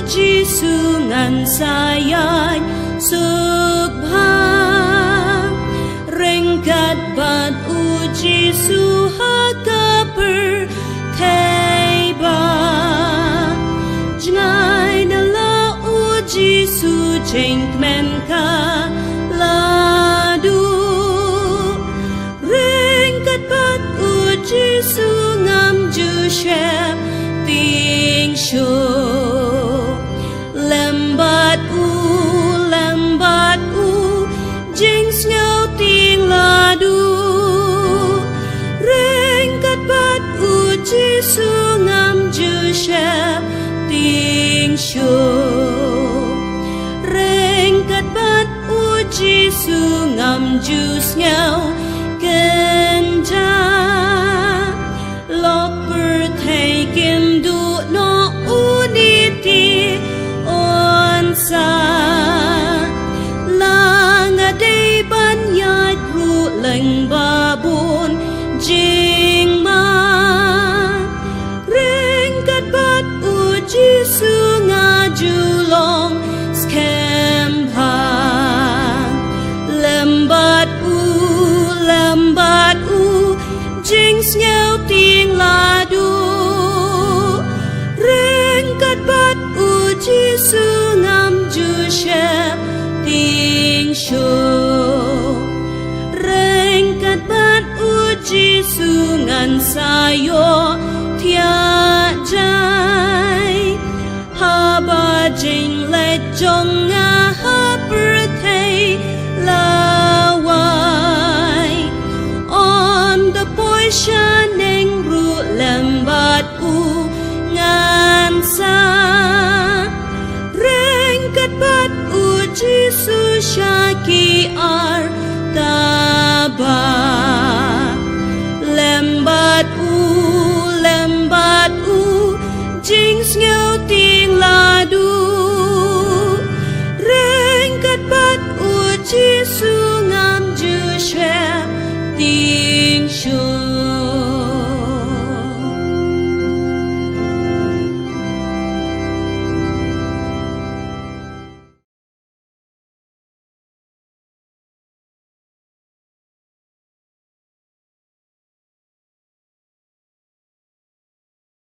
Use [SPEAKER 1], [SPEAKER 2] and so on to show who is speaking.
[SPEAKER 1] Giêsu ngan sayay sugbhang ringkat bat u Giêsu hakaper thayba jngai dala u Giêsu jenkmen ka ladu ringkat bat u Giêsu ngam ju shep ting shu lambat u jing snow ting ladu ringkat bat u Giêsu ngam ju shep ting shu ringkat bat u Giêsu ngam ju snow kenja lok per thai kim du no unity on sa langa day ban yat ru leng babun jing ma ringkat bat u Giêsu nga julong skem ha lambat u jing snow ting ladu ringkat bat u Giêsu ngam ju shep ting shu ringkat bat u Giêsu ngan sayo thia jai haba jing le jong nga ha per thai lawai on the boy shining ru lambat u ngan sa ringkat bat u Giêsu shaki ar taba